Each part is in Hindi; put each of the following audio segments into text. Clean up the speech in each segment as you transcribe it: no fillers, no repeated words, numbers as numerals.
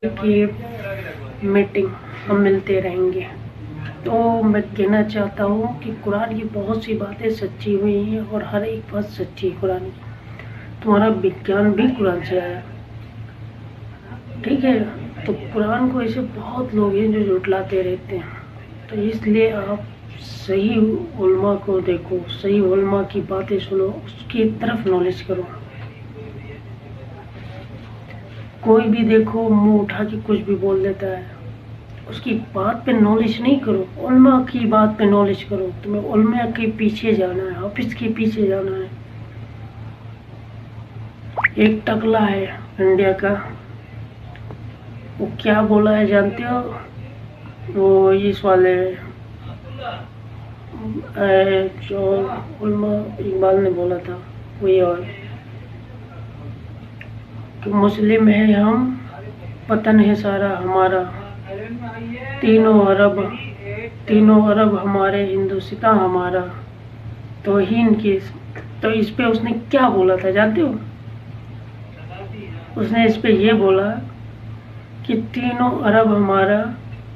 की मीटिंग हम मिलते रहेंगे। तो मैं कहना चाहता हूँ कि कुरान की बहुत सी बातें सच्ची हुई हैं और हर एक बात सच्ची है कुरान की। तुम्हारा विज्ञान भी कुरान से आया, ठीक है। तो कुरान को ऐसे बहुत लोग हैं जो झुटलाते रहते हैं, तो इसलिए आप सही उल्मा को देखो, सही उल्मा की बातें सुनो, उसकी तरफ नॉलेज करो। कोई भी देखो मुंह उठा के कुछ भी बोल देता है, उसकी बात पे नॉलेज नहीं करो, उल्मा की बात पे नॉलेज करो। तुम्हें उल्मा के पीछे जाना है, हाफिज के पीछे जाना है। एक टकला है इंडिया का, वो क्या बोला है जानते हो? वो इस वाले जो उल्मा इकबाल ने बोला था वही, और कि मुस्लिम है हम, वतन है सारा हमारा, तीनों अरब हमारे, हिंदुस्तां हमारा, तौहीन की। तो इस पे उसने क्या बोला था जानते हो? उसने इस पे ये बोला कि तीनों अरब हमारा,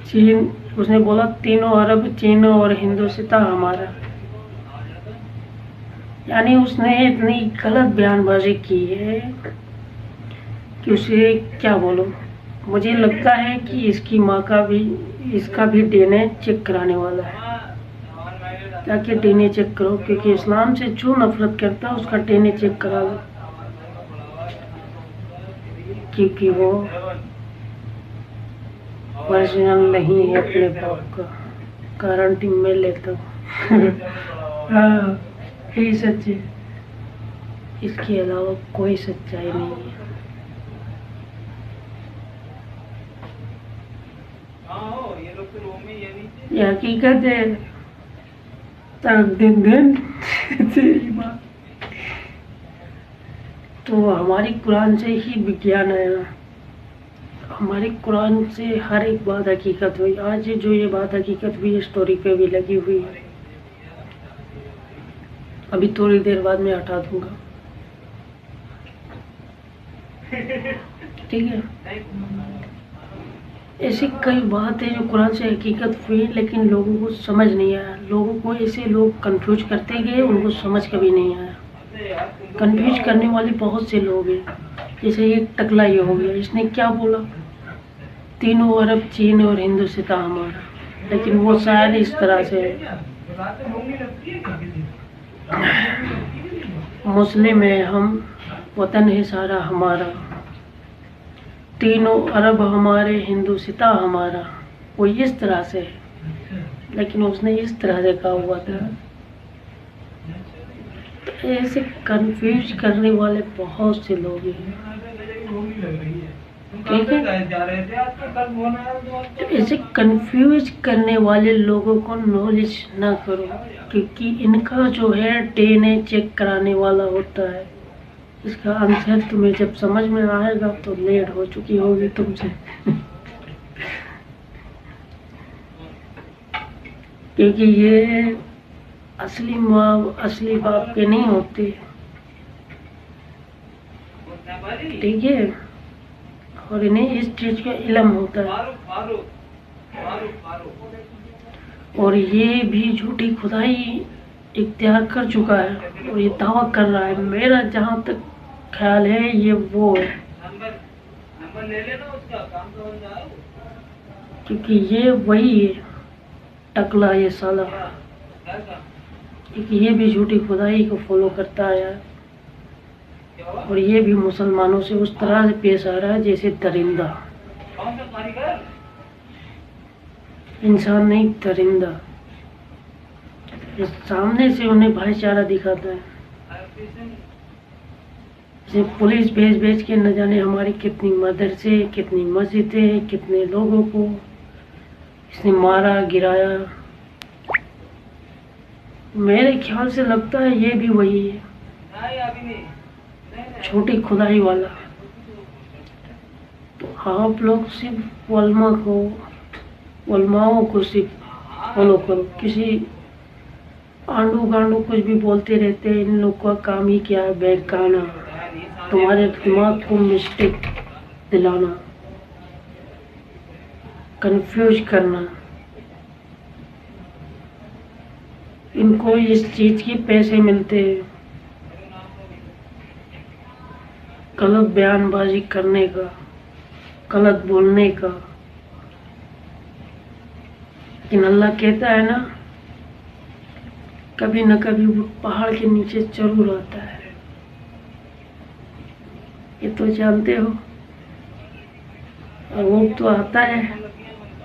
चीन, उसने बोला तीनों अरब, चीन और हिंदुस्तां हमारा। यानी उसने इतनी गलत बयानबाजी की है कि उसे क्या बोलो। मुझे लगता है कि इसकी माँ का भी, इसका भी डीएनए चेक कराने वाला है। जाके डीएनए चेक करो, क्योंकि इस्लाम से जो नफरत करता है उसका डीएनए चेक करा लो, क्योंकि वो ओरिजिनल नहीं है अपने बाप का। गारंटी मैं लेता हूँ। हाँ, यही सच है, इसके अलावा कोई सच्चाई नहीं है। ये हकीकत है। दिन दिन तेरी बात। तो हमारी कुरान से ही विज्ञान आया, हमारी कुरान से हर एक बात हकीकत हुई। आज जो ये बात हकीकत हुई स्टोरी पे भी लगी हुई है, अभी थोड़ी देर बाद मैं हटा दूंगा, ठीक है। ऐसी कई बात है जो कुरान से हकीकत हुई, लेकिन लोगों को समझ नहीं आया। लोगों को ऐसे लोग कंफ्यूज करते गए, उनको समझ कभी नहीं आया। कंफ्यूज करने वाले बहुत से लोग हैं। जैसे ये टकला ये हो गया, इसने क्या बोला? तीनों अरब, चीन और हिंदुस्तां हमारा, लेकिन वो शायद इस तरह से मुस्लिम है हम, वतन है सारा हमारा, तीनों अरब हमारे, हिंदुस्तां हमारा। वो इस तरह से है, लेकिन उसने इस तरह से कहा हुआ था। तो ऐसे कंफ्यूज करने वाले बहुत से लोग हैं, ठीक है। तो ऐसे कंफ्यूज करने वाले लोगों को नॉलेज ना करो, क्योंकि इनका जो है डीएनए चेक कराने वाला होता है। इसका आंसर तुम्हें जब समझ में आएगा तो लेट हो चुकी होगी तुमसे। क्योंकि ये असली माँ असली बाप के नहीं होते, ठीक है। और इन्हें इस चीज का इल्म होता है, और ये भी झूठी खुदाई इख्तियार कर चुका है और ये दावा कर रहा है। मेरा जहाँ तक ख्याल है ये वो है, क्योंकि ये वही है टकला, ये साला, क्योंकि ये भी झूठी खुदाई को फॉलो करता है और ये भी मुसलमानों से उस तरह से पेश आ रहा है जैसे दरिंदा। इंसान नहीं, दरिंदा। सामने से उन्हें भाईचारा दिखाता है, जैसे पुलिस भेज भेज के न जाने हमारी कितनी मदरसे, कितनी मस्जिदें, कितने लोगों को इसने मारा गिराया। मेरे ख्याल से लगता है ये भी वही है, छोटी खुदाई वाला। तो आप लोग सिर्फ उलमाओं को सिर्फ फॉलो करो। किसी आंडू गांडू कुछ भी बोलते रहते हैं, इन लोग का काम ही क्या है? बहकाना, तुम्हारे दिमाग को मिस्टेक दिलाना। कंफ्यूज करना, इनको इस चीज के पैसे मिलते हैं, गलत बयानबाजी करने का, गलत बोलने का। लेकिन अल्लाह कहता है ना, कभी न कभी वो पहाड़ के नीचे जरूर आता है, ये तो जानते हो। और वो तो आता है,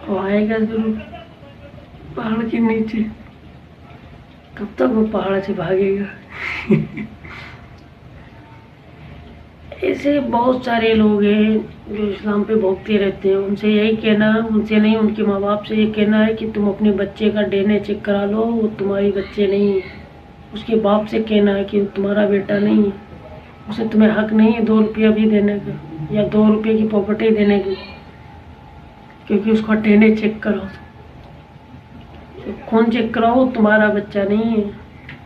वो आएगा जरूर पहाड़ के नीचे। कब तक वो पहाड़ से भागेगा? ऐसे बहुत सारे लोग हैं जो इस्लाम पे भोगते रहते हैं। उनसे यही कहना, उनसे नहीं, उनके माँ बाप से ये कहना है कि तुम अपने बच्चे का डीएनए चेक करा लो, वो तुम्हारी बच्चे नहीं है। उसके बाप से कहना है कि तुम्हारा बेटा नहीं है, उसे तुम्हें हक नहीं है 2 रुपया भी देने का या 2 रुपये की प्रॉपर्टी देने की, क्योंकि उसका डीएनए चेक कराओ। तो खून चेक कराओ, तुम्हारा बच्चा नहीं है,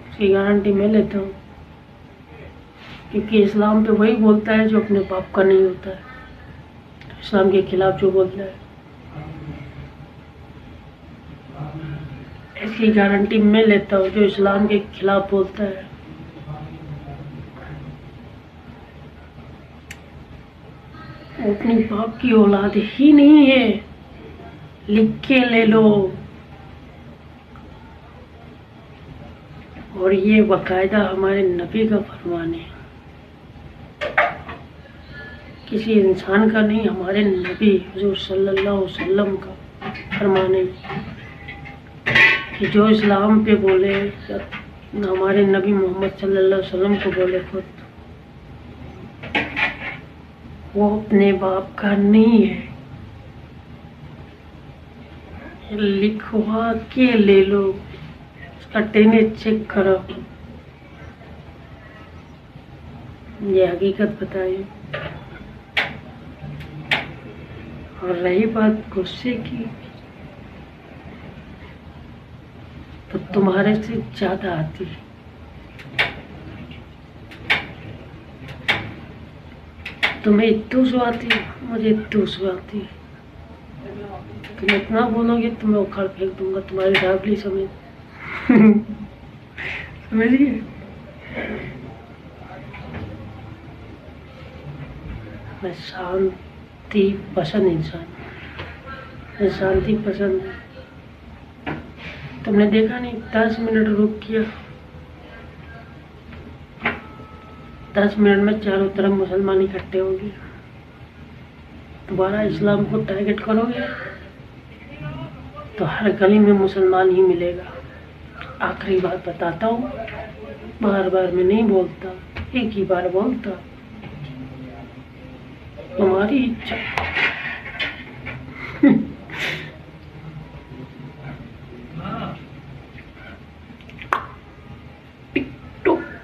उसकी गारंटी मैं लेता हूँ। क्योंकि इस्लाम पे वही बोलता है जो अपने बाप का नहीं होता है, इस्लाम के खिलाफ जो बोलता है, इसकी गारंटी मैं लेता हूँ। जो इस्लाम के खिलाफ बोलता है, वो अपनी बाप की औलाद ही नहीं है, लिख के ले लो। और ये बाकायदा हमारे नबी का फरमान है, किसी इंसान का नहीं, हमारे नबी हुजूर सल्लल्लाहु अलैहि वसल्लम का फरमान है कि जो इस्लाम पे बोले, हमारे नबी मोहम्मद सल्लल्लाहु अलैहि वसल्लम को बोले खुद, वो अपने बाप का नहीं है, लिखवा के ले लो, उसका डीएनए चेक करो। ये हकीकत बताइए। और रही बात गुस्से की, तो तुम्हारे से ज्यादा आती है। तुम्हें इतू सो आती है, मुझे इतू सो आती है। तुम इतना बोलोगे तो मैं उखाड़ फेंक दूंगा तुम्हारी डाबली समेत। समझिए। मैं शांति पसंद इंसान, मैं शांति पसंद है। तुमने देखा नहीं, 10 मिनट रुक किया, 10 मिनट में चारों तरफ मुसलमान इकट्ठे होंगे। दोबारा इस्लाम को टारगेट करोगे तो हर गली में मुसलमान ही मिलेगा। आखिरी बात बताता हूँ, बार बार मैं नहीं बोलता, एक ही बार बोलता, तुम्हारी इच्छा।